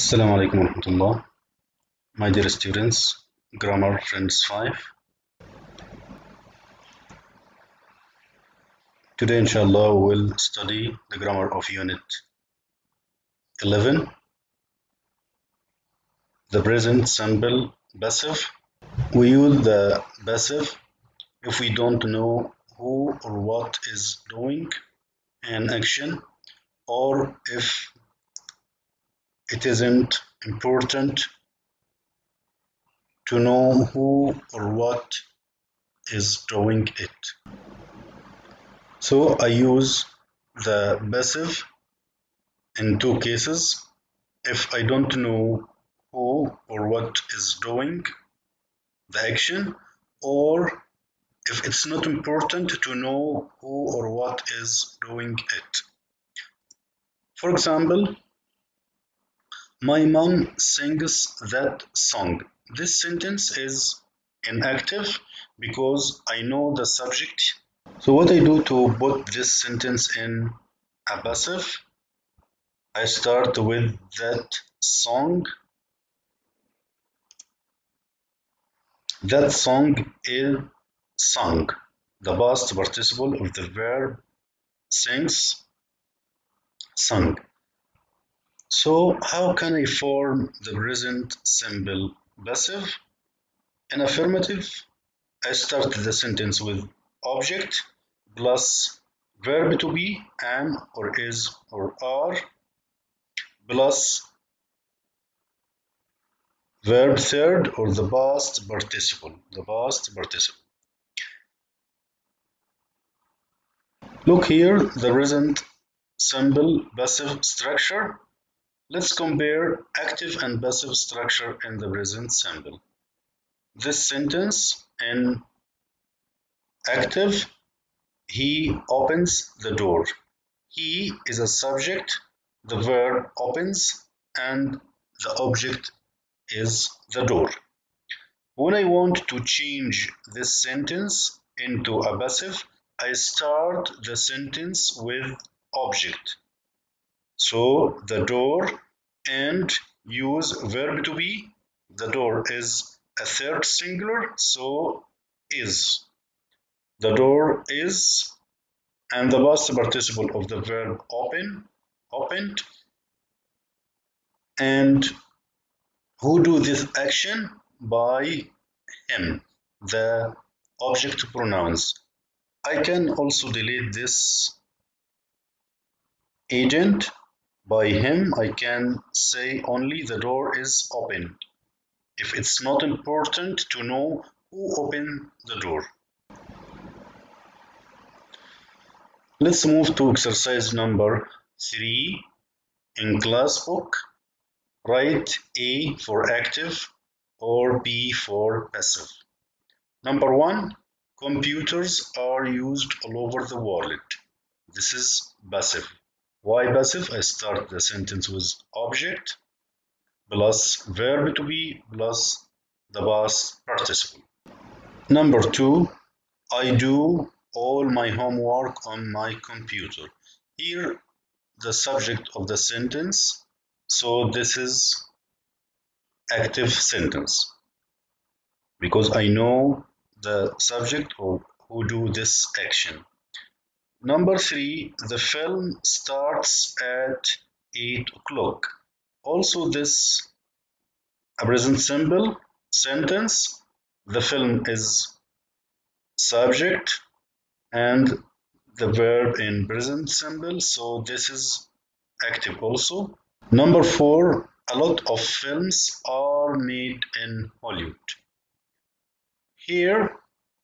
Assalamu alaikum warahmatullah. My dear students, Grammar Friends 5. Today, inshallah, we'll study the grammar of Unit 11, the present simple passive. We use the passive if we don't know who or what is doing an action, or if it isn't important to know who or what is doing it. So I use the passive in two cases. If I don't know who or what is doing the action, or if it's not important to know who or what is doing it. For example, my mom sings that song. This sentence is inactive because I know the subject. So what I do to put this sentence in a passive, I start with that song. That song is sung, the past participle of the verb sings, sung. So how can I form the present simple passive? In affirmative, I start the sentence with object plus verb to be, am or is or are, plus verb third or the past participle, Look here, the present simple passive structure. Let's compare active and passive structure in the present simple. This sentence in active, he opens the door. He is a subject, the verb opens, and the object is the door. When I want to change this sentence into a passive, I start the sentence with object. So the door, and use verb to be. The door is a third singular, so is. The door is, and the past participle of the verb open, opened. And who do this action? By him, the object pronouns. I can also delete this agent. By him, I can say only the door is open, if it's not important to know who opened the door. Let's move to exercise number 3 in class book. Write A for active or B for passive. Number 1, computers are used all over the world. This is passive. Why passive? I start the sentence with object plus verb to be plus the past participle. Number 2, I do all my homework on my computer. Here, the subject of the sentence, so this is active sentence because I know the subject or who do this action. Number 3, the film starts at 8 o'clock. Also this a present simple sentence. The film is subject and the verb in present simple, so this is active also. Number 4, a lot of films are made in Hollywood. Here,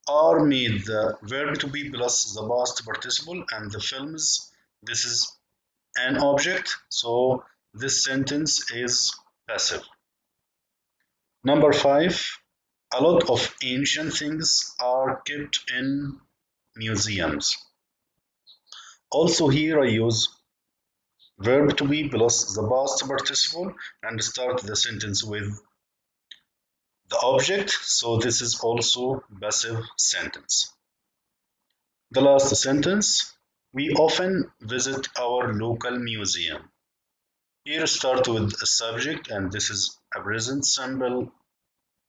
are made the verb to be plus the past participle, and the films, this is an object, so this sentence is passive. Number 5, a lot of ancient things are kept in museums. Also here I use verb to be plus the past participle and start the sentence with the object, so this is also passive sentence. The last sentence, we often visit our local museum. Here start with a subject, and this is a present simple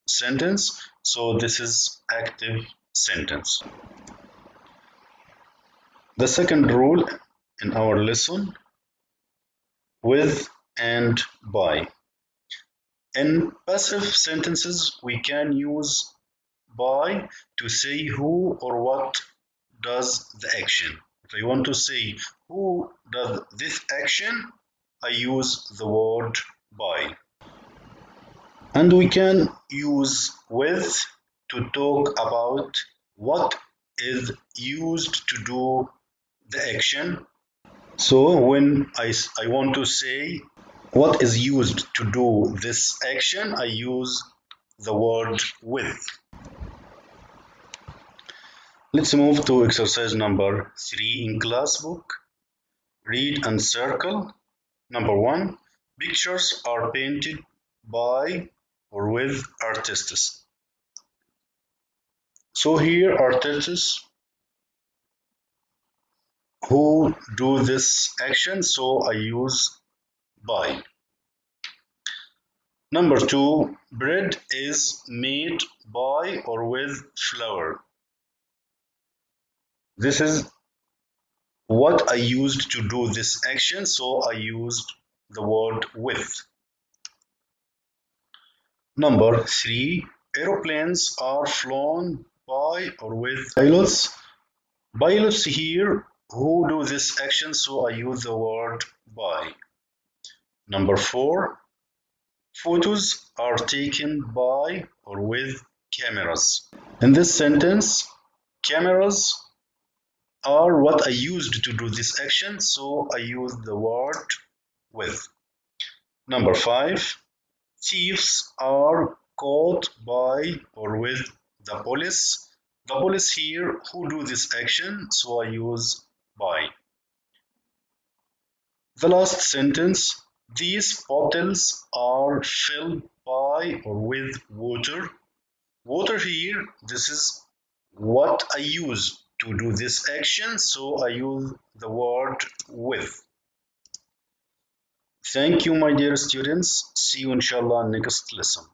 sentence, so this is active sentence. The second rule in our lesson, with and by. In passive sentences, we can use by to say who or what does the action. If I want to say who does this action, I use the word by. And we can use with to talk about what is used to do the action. So when I want to say what is used to do this action, I use the word with. Let's move to exercise number 3 in class book. Read and circle. Number 1. Pictures are painted by or with artists. So here artists who do this action, so I use by. Number 2. Bread is made by or with flour. This is what I used to do this action, so I used the word with. Number 3. Aeroplanes are flown by or with pilots. Pilots here who do this action, so I use the word by. Number 4. Photos are taken by or with cameras. In this sentence, cameras are what I used to do this action, so I use the word with. Number 5. Thieves are caught by or with the police. The police here who do this action, so I use by. The last sentence, these bottles are filled by or with water. Water here, this is what I use to do this action, so I use the word with. Thank you, my dear students. See you inshallah next lesson.